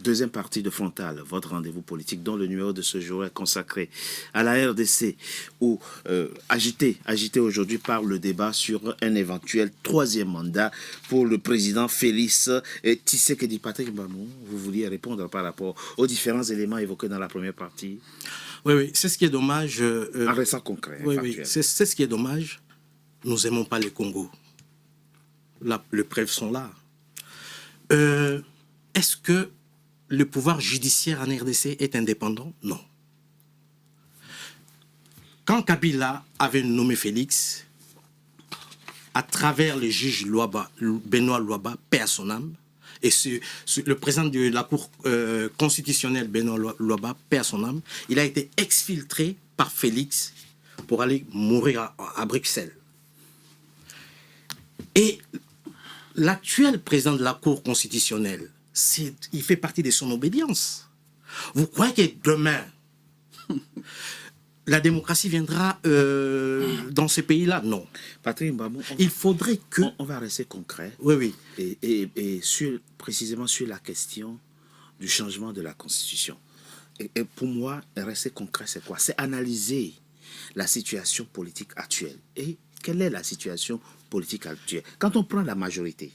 deuxième partie de Frontal, votre rendez-vous politique, dont le numéro de ce jour est consacré à la RDC, où agité aujourd'hui par le débat sur un éventuel troisième mandat pour le président Félix Tshisekedi. Patrick Mbamou, vous vouliez répondre par rapport aux différents éléments évoqués dans la première partie? Oui, c'est ce qui est dommage. En restant concret. Oui, c'est ce qui est dommage. Nous n'aimons pas le Congo. Les preuves sont là. Est-ce que le pouvoir judiciaire en RDC est indépendant? Non. Quand Kabila avait nommé Félix, à travers le juge Benoît Luaba, paix à son âme, et le président de la Cour constitutionnelle, Benoît Luaba, paix à son âme, il a été exfiltré par Félix pour aller mourir à Bruxelles. Et l'actuel président de la Cour constitutionnelle, il fait partie de son obédience. Vous croyez que demain, la démocratie viendra dans ce pays-là? Non. Patrick Mbamou, il faudrait que... On va rester concret. Oui. Et précisément sur la question du changement de la Constitution. Et pour moi, rester concret, c'est quoi? C'est analyser la situation politique actuelle. Et quelle est la situation politique actuelle? Quand on prend la majorité,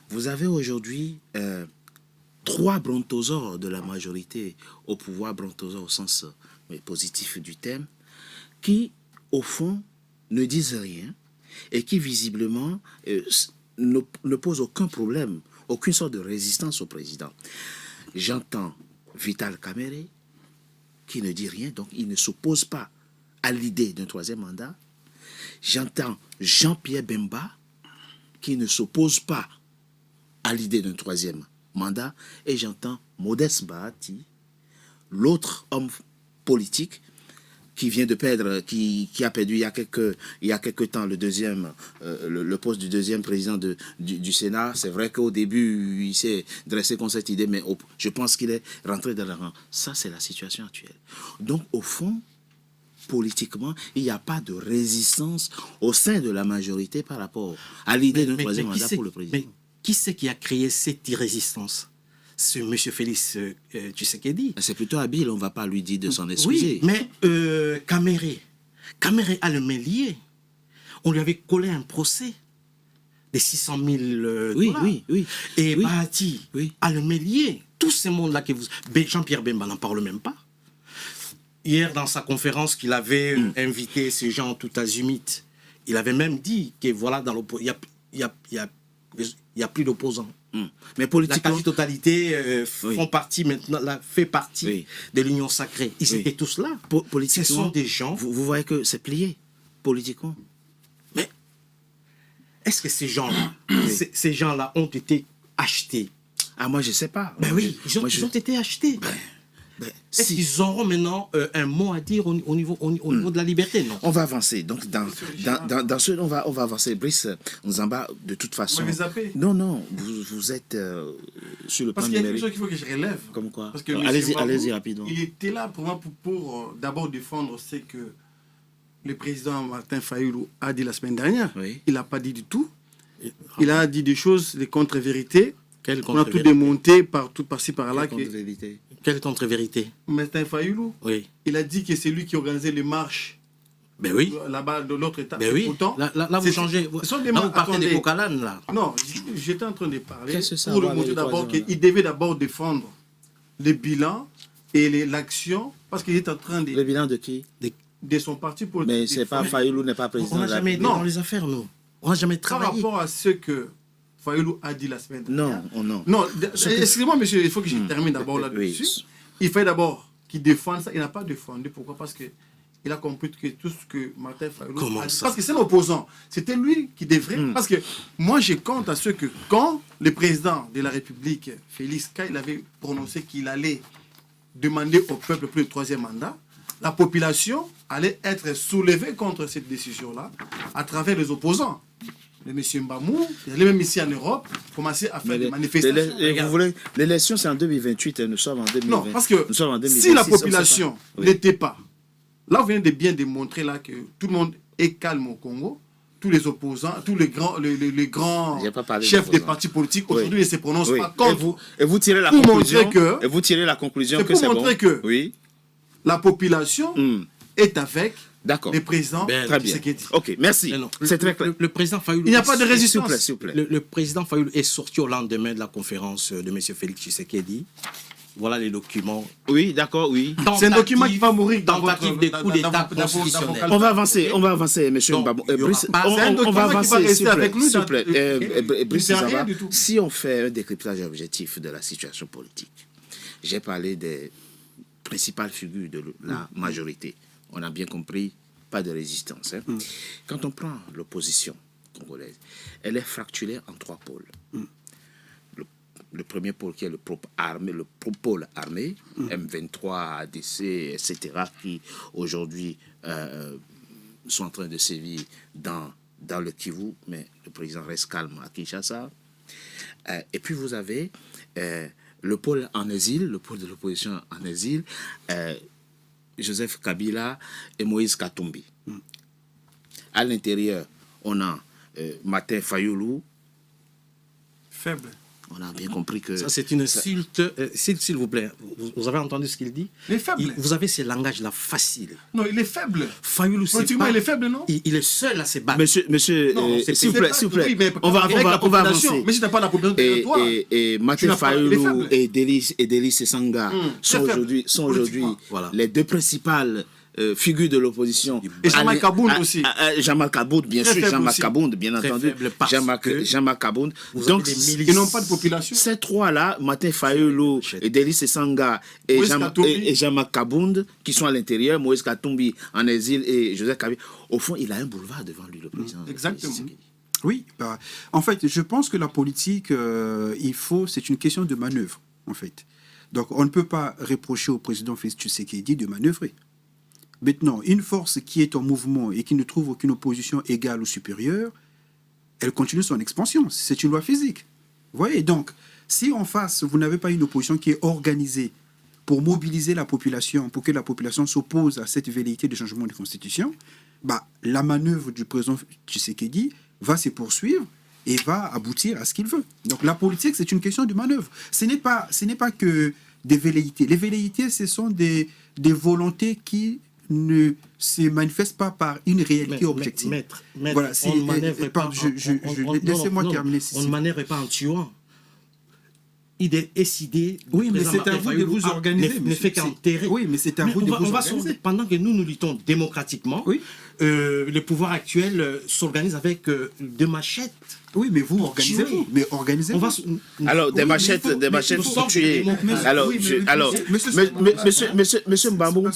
vous avez aujourd'hui 3 brontosaures de la majorité au pouvoir, brontosaures au sens positif du terme, qui, au fond, ne disent rien et qui, visiblement, ne posent aucun problème, aucune sorte de résistance au président. J'entends Vital Kamerhe, qui ne dit rien, donc il ne s'oppose pas à l'idée d'un troisième mandat. J'entends Jean-Pierre Bemba, qui ne s'oppose pas à l'idée d'un troisième mandat. Et j'entends Modeste Bahati, l'autre homme politique qui vient de perdre, qui a perdu il y a quelques temps le poste du deuxième président du Sénat. C'est vrai qu'au début, il s'est dressé contre cette idée, mais je pense qu'il est rentré dans le rang. Ça, c'est la situation actuelle. Donc, au fond, politiquement, il n'y a pas de résistance au sein de la majorité par rapport à l'idée d'un troisième mandat pour le président. Mais qui c'est qui a créé cette résistance? C'est M. Félix Tshisekedi. C'est plutôt habile, on ne va pas lui dire de s'en excuser. Oui, mais Kamerhe a le main lié. On lui avait collé un procès de 600 000 dollars. Oui. Et Bahati a le main lié. Tous ces mondes-là que vous... Jean-Pierre Bemba n'en parle même pas. Hier, dans sa conférence qu'il avait invité ces gens tout azimut, il avait même dit que voilà, dans l'opposition, il n'y a plus d'opposants. Mais politiquement, la quasi-totalité fait partie de l'union sacrée. Ils étaient tous là. Ce sont des gens... Vous voyez que c'est plié, politiquement. Mais est-ce que ces gens-là ont été achetés? Ah, moi, je ne sais pas. Ben oui, ils ont été achetés. Est-ce qu'ils auront maintenant un mot à dire au niveau de la liberté? Non. On va avancer. Donc, dans ce, on va avancer. Brice Nzamba, de toute façon... Vous m'avez zappé. Non, vous êtes sur le plan numérique. Parce qu'il y a quelque chose qu'il faut que je relève. Comme quoi? Parce que allez-y rapidement. Il était là pour moi pour d'abord défendre ce que le président Martin Fayulu a dit la semaine dernière. Oui. Il n'a pas dit du tout. Il a dit des choses, des contre-vérités. Quelle on a tout démonté par-ci, par-là. Quelle contre-vérité? Martin Fayulu, oui. Il a dit que c'est lui qui organisait les marches. Ben oui. Là-bas, de l'autre état. Ben oui. Pourtant, là vous changez. Là, vous partez des Cocalan, là. Non, j'étais en train de parler pour le montrer d'abord qu'il devait d'abord défendre le bilan et l'action, parce qu'il est en train de... Le bilan de qui? De son parti politique. Mais c'est pas Fayulu n'est pas président. On n'a jamais été dans les affaires, nous. On n'a jamais travaillé. Par rapport à ce que Fayulu a dit la semaine dernière. Non, excusez-moi, monsieur, il faut que je termine d'abord là-dessus. Oui. Il fallait d'abord qu'il défende ça. Il n'a pas défendu. Pourquoi? Parce qu'il a compris que tout ce que Martin Fayulu a dit. Parce que c'est l'opposant. C'était lui qui devrait. Parce que moi, je compte à ce que quand le président de la République, Félix, quand il avait prononcé qu'il allait demander au peuple pour le troisième mandat, la population allait être soulevée contre cette décision-là à travers les opposants. Le monsieur Mbamou, il allait même ici en Europe commencer à faire des manifestations. L'élection, c'est en 2028 et nous sommes en 2020. Non, parce que si la population n'était pas... Là, vous venez de bien démontrer là, que tout le monde est calme au Congo. tous les opposants, tous les grands chefs des partis politiques, aujourd'hui, oui. ne se prononcent oui. pas contre. Et vous tirez la pour conclusion, montrer que, et vous tirez la conclusion que pour c'est montrer bon. que oui. la population est avec le président très bien. Tshisekedi. Ok, merci. C'est très clair. Le président Fayoulou... Il n'y a pas de résistance. S'il vous plaît. Le président Fayoulou est sorti au lendemain de la conférence de M. Félix Tshisekedi. Voilà les documents. Oui, d'accord, oui. C'est un document qui va mourir dans tentative de coup d'État constitutionnel. On va avancer, monsieur Mbabou. Brice, on va avancer, s'il vous plaît. Brice Zaba, si on fait un décryptage objectif de la situation politique, j'ai parlé des principales figures de la majorité. On a bien compris, pas de résistance. Hein. Quand on prend l'opposition congolaise, elle est fracturée en 3 pôles. Le premier pôle qui est le pôle armé, M23, ADC, etc., qui aujourd'hui sont en train de sévir dans le Kivu, mais le président reste calme à Kinshasa. Et puis vous avez le pôle en exil, le pôle de l'opposition en exil, Joseph Kabila et Moïse Katumbi. À l'intérieur, on a Martin Fayoulou. Faible. On a bien compris que... Ça, c'est une insulte. S'il vous plaît, vous avez entendu ce qu'il dit? Il est faible. Vous avez ce langage-là facile. Non, il est faible. Fayoulou, c'est pas... il est faible, non? Il est seul à se battre. Monsieur, s'il vous plaît, on va avancer. Mais si tu n'as pas la population derrière toi... Et Martin Fayoulou et Delis Sesanga sont aujourd'hui les 2 principales figure de l'opposition. Et Jean-Marc Kabound aussi. Jean-Marc Kabound, bien sûr, Jean-Marc Kabound, bien entendu. Jean-Marc Kabound. Donc, ils n'ont pas de population. Ces 3-là, Martin Fayoulou, Delis Sesanga et Jean-Marc Kabound, qui sont à l'intérieur, Moïse Katumbi en exil et Joseph Kabila, au fond, il a un boulevard devant lui, le président. Exactement. Oui, en fait, je pense que la politique, c'est une question de manœuvre, en fait. Donc, on ne peut pas reprocher au président Félix Tshisekedi de manœuvrer. Maintenant, une force qui est en mouvement et qui ne trouve aucune opposition égale ou supérieure, elle continue son expansion. C'est une loi physique. Vous voyez, donc, si en face, vous n'avez pas une opposition qui est organisée pour mobiliser la population, pour que la population s'oppose à cette velléité de changement de constitution, la manœuvre du président Tshisekedi va se poursuivre et va aboutir à ce qu'il veut. Donc, la politique, c'est une question de manœuvre. Ce n'est pas que des velléités. Les velléités, ce sont des volontés qui ne se manifeste pas par une réalité objective. Maître, voilà, on ne manœuvre pas. Laissez-moi terminer. On ne manœuvre pas en tuant. Il est décidé. Oui, mais c'est à vous de vous organiser. Ne fait qu'enterrer. Oui, mais c'est à vous de vous organiser. Pendant que nous luttons démocratiquement, oui. Le pouvoir actuel s'organise avec 2 machettes. Oui, mais vous, organisez-vous. Mais organisez-vous. Alors, des machettes pour tuer. Alors, monsieur Mbamou,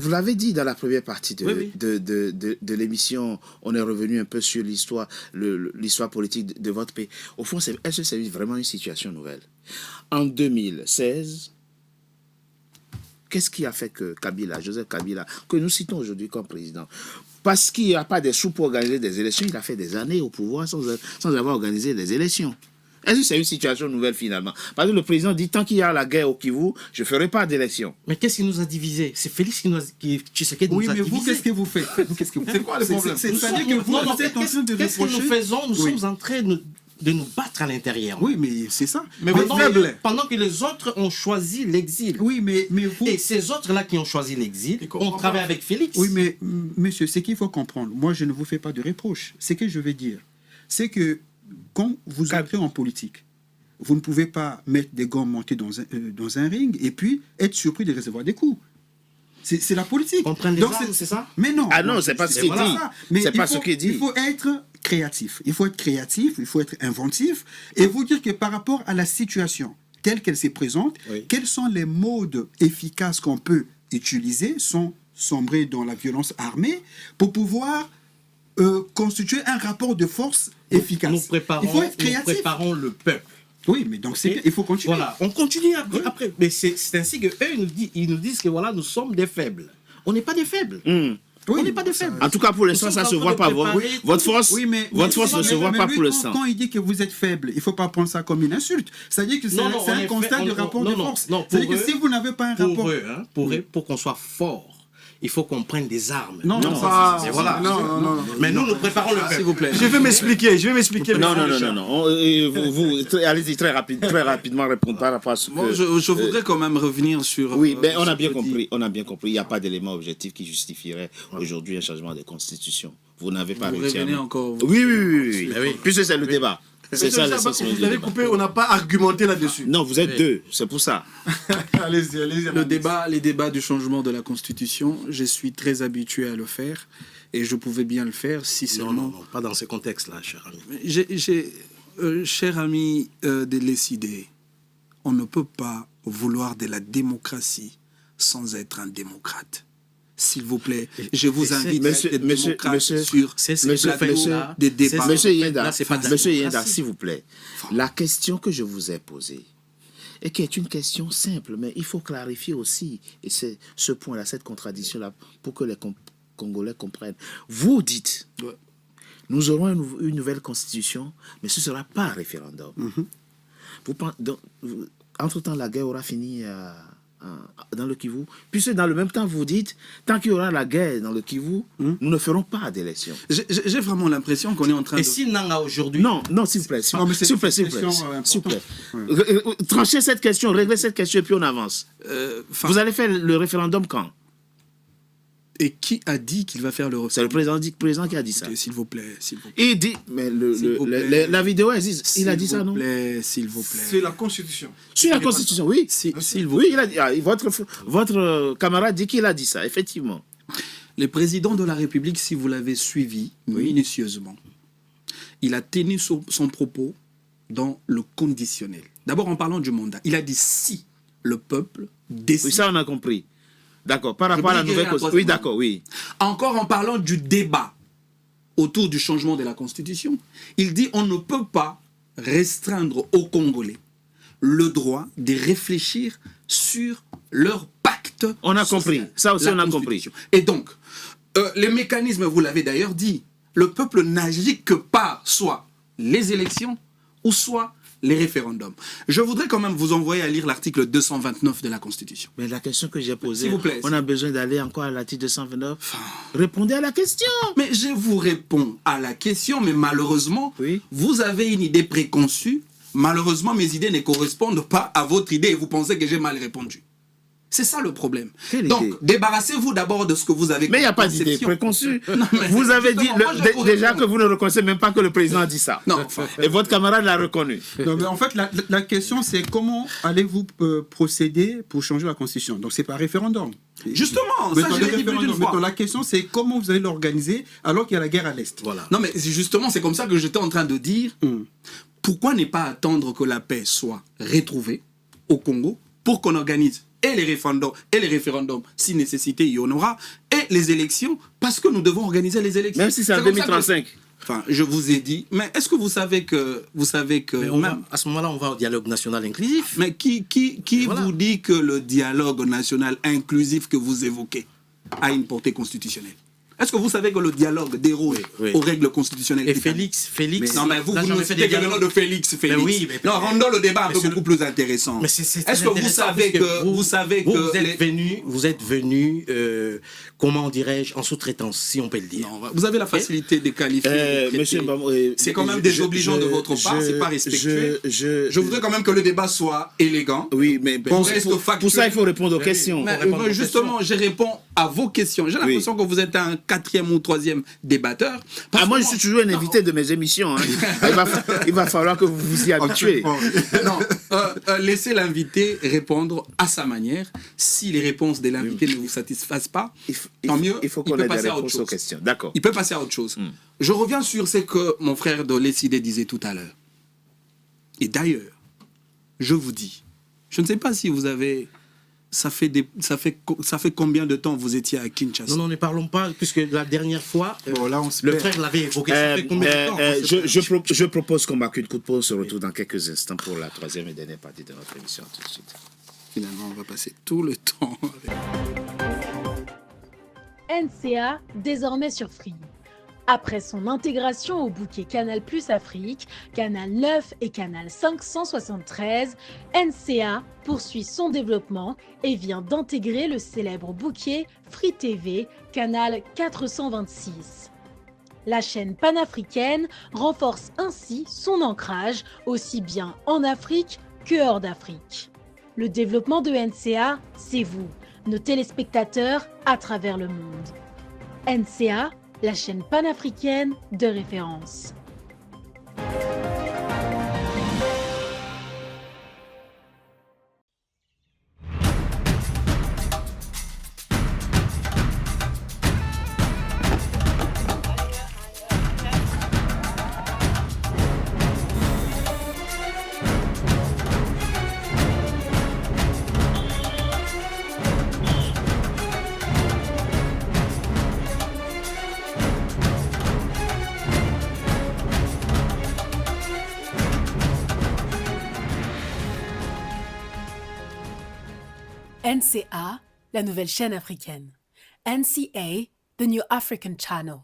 vous l'avez dit dans la première partie de l'émission, on est revenu un peu sur l'histoire politique de votre pays. Au fond, est-ce que c'est vraiment une situation nouvelle? En 2016, qu'est-ce qui a fait que Joseph Kabila, que nous citons aujourd'hui comme président, parce qu'il n'y a pas des sous pour organiser des élections, il a fait des années au pouvoir sans avoir organisé des élections. Est-ce que c'est une situation nouvelle finalement? Parce que le président dit, tant qu'il y a la guerre au Kivu, je ne ferai pas d'élection. Mais qu'est-ce qui nous a divisés? C'est Félix qui nous a divisés. Oui, mais vous, qu'est-ce que vous faites? C'est quoi le problème? C'est-à-dire que vous êtes en train de reprocher... Qu'est-ce que nous faisons? Nous sommes en train de nous battre à l'intérieur. Oui, mais c'est ça. Mais pendant que les autres ont choisi l'exil. Oui, mais vous... Et ces autres-là qui ont choisi l'exil, on travaille avec Félix. Oui, mais monsieur, ce qu'il faut comprendre, moi je ne vous fais pas de reproche. Ce que je veux dire, c'est que quand vous entrez en politique, vous ne pouvez pas mettre des gants montés dans un ring et puis être surpris de recevoir des coups. C'est la politique. On prend les armes, c'est ça? Mais non. Ah non, c'est pas ce qu'il dit. C'est pas ce qu'il dit. Il faut être créatif. Il faut être inventif et vous dire que par rapport à la situation telle qu'elle se présente, quels sont les modes efficaces qu'on peut utiliser sans sombrer dans la violence armée pour pouvoir constituer un rapport de force efficace. Il faut être créatif. Nous préparons le peuple. Oui, mais donc il faut continuer. Voilà, on continue après. Mais c'est ainsi qu'eux, ils nous disent que voilà, nous sommes des faibles. On n'est pas des faibles. Oui, on n'est pas des faibles. En tout cas, pour l'instant, ça ne se voit pas. Votre force ne se voit pas pour l'instant. Quand il dit que vous êtes faible, il ne faut pas prendre ça comme une insulte. C'est-à-dire que c'est un constat de rapport de force. C'est-à-dire que si vous n'avez pas un rapport... Pour qu'on soit fort, il faut qu'on prenne des armes. Non, voilà. Non. Mais nous préparons le peuple. S'il vous plaît. Je vais m'expliquer. Non. Vous allez-y très rapidement répondre par rapport à ce que... Je voudrais quand même revenir sur... Oui, mais on a bien compris. Il n'y a pas d'élément objectif qui justifierait aujourd'hui un changement de constitution. Vous n'avez pas réussi à... encore. Oui. Puisque c'est le débat. C'est ça l'essence. Vous avez coupé, on n'a pas argumenté là-dessus. Non, vous êtes deux, c'est pour ça. Allez-y. Les débats du changement de la Constitution, je suis très habitué à le faire et je pouvais bien le faire si seulement... Non, pas dans ce contexte-là, cher ami. Cher ami de l'ECD, on ne peut pas vouloir de la démocratie sans être un démocrate. S'il vous plaît, je vous invite à être démocrate sur ce plateau des débats. Monsieur Yenda, s'il vous plaît, la question que je vous ai posée, et qui est une question simple, mais il faut clarifier aussi, et c'est ce point-là, cette contradiction-là, pour que les Congolais comprennent. Vous dites, nous aurons une nouvelle constitution, mais ce ne sera pas un référendum. Entre-temps, la guerre aura fini dans le Kivu. Puisque dans le même temps, vous dites, tant qu'il y aura la guerre dans le Kivu, nous ne ferons pas d'élection. J'ai vraiment l'impression qu'on est en train de... Et s'il n'en a aujourd'hui... Non, s'il vous plaît. S'il vous plaît. Tranchez cette question, réglez cette question et puis on avance. Vous allez faire le référendum quand? Et qui a dit qu'il va faire le référendum? C'est le président qui a dit ça. S'il vous plaît. Il dit, mais la vidéo existe. Il a dit ça, non? S'il vous plaît. C'est la Constitution. Sur la Constitution, oui. Oui, il a dit. Votre camarade dit qu'il a dit ça, effectivement. Le président de la République, si vous l'avez suivi minutieusement, il a tenu son propos dans le conditionnel. D'abord, en parlant du mandat, il a dit si le peuple décide... Oui, ça, on a compris. D'accord, par rapport à la nouvelle Constitution. Oui, d'accord, oui. Encore en parlant du débat autour du changement de la Constitution, il dit on ne peut pas restreindre aux Congolais le droit de réfléchir sur leur pacte. On a compris, ça aussi on a compris. Et donc, les mécanismes, vous l'avez d'ailleurs dit, le peuple n'agit que par soit les élections ou soit les référendums. Je voudrais quand même vous envoyer à lire l'article 229 de la Constitution. Mais la question que j'ai posée, s'il vous plaît, on a besoin d'aller encore à l'article 229. Répondez à la question. Mais je vous réponds à la question, mais malheureusement, vous avez une idée préconçue. Malheureusement, mes idées ne correspondent pas à votre idée et vous pensez que j'ai mal répondu. C'est ça le problème. Donc, débarrassez-vous d'abord de ce que vous avez. Mais il n'y a pas d'idée préconçue. Vous avez dit déjà que vous ne reconnaissez même pas que le président a dit ça. Non. Et votre camarade l'a reconnu. Non, mais en fait, la question, c'est comment allez-vous procéder pour changer la Constitution? Donc, c'est pas référendum. Justement, ça, je l'ai dit plus d'une fois. La question, c'est comment vous allez l'organiser alors qu'il y a la guerre à l'Est. Voilà. Non, mais justement, c'est comme ça que j'étais en train de dire. Pourquoi ne pas attendre que la paix soit retrouvée au Congo pour qu'on organise et les référendums, si nécessité, il y en aura, et les élections, parce que nous devons organiser les élections. Même si c'est en 2035. Enfin, je vous ai dit, mais est-ce que vous savez que à ce moment-là, on va au dialogue national inclusif. Mais qui vous dit que le dialogue national inclusif que vous évoquez a une portée constitutionnelle? Est-ce que vous savez que le dialogue déroule aux règles constitutionnelles? Et Félix. Non, mais vous nous citez que le nom de Félix. Mais oui, mais non, rendons le débat un peu beaucoup plus intéressant. Mais est-ce que vous savez que vous êtes venu, comment dirais-je, en sous-traitance, si on peut le dire. Non, vous avez la facilité de qualifier. C'est quand même désobligeant de votre part, c'est pas respectueux. Je voudrais quand même que le débat soit élégant. Oui, mais pour ça, il faut répondre aux questions. Justement, je réponds à vos questions. J'ai l'impression que vous êtes un 4e ou 3e débatteur. Moi, je suis toujours un invité de mes émissions. Il va falloir que vous vous y habituez. Non, laissez l'invité répondre à sa manière. Si les réponses de l'invité ne vous satisfassent pas, tant mieux. Il faut qu'on ait des réponses aux questions. D'accord. Il peut passer à autre chose. Je reviens sur ce que mon frère de l'ECD disait tout à l'heure. Et d'ailleurs, je vous dis, je ne sais pas si vous avez... Ça fait combien de temps vous étiez à Kinshasa? Non, ne parlons pas, puisque la dernière fois, le frère l'avait évoqué. Ça fait combien de temps je propose qu'on marque une coup de pause, se retrouve dans quelques instants pour la 3e et dernière partie de notre émission. Tout de suite. Finalement, on va passer tout le temps avec... NCA, désormais sur Free. Après son intégration au bouquet Canal+ Afrique, Canal 9 et Canal 573, NCA poursuit son développement et vient d'intégrer le célèbre bouquet Free TV, Canal 426. La chaîne panafricaine renforce ainsi son ancrage aussi bien en Afrique que hors d'Afrique. Le développement de NCA, c'est vous, nos téléspectateurs à travers le monde. NCA, la chaîne panafricaine de référence. NCA, la nouvelle chaîne africaine. NCA, the New African Channel.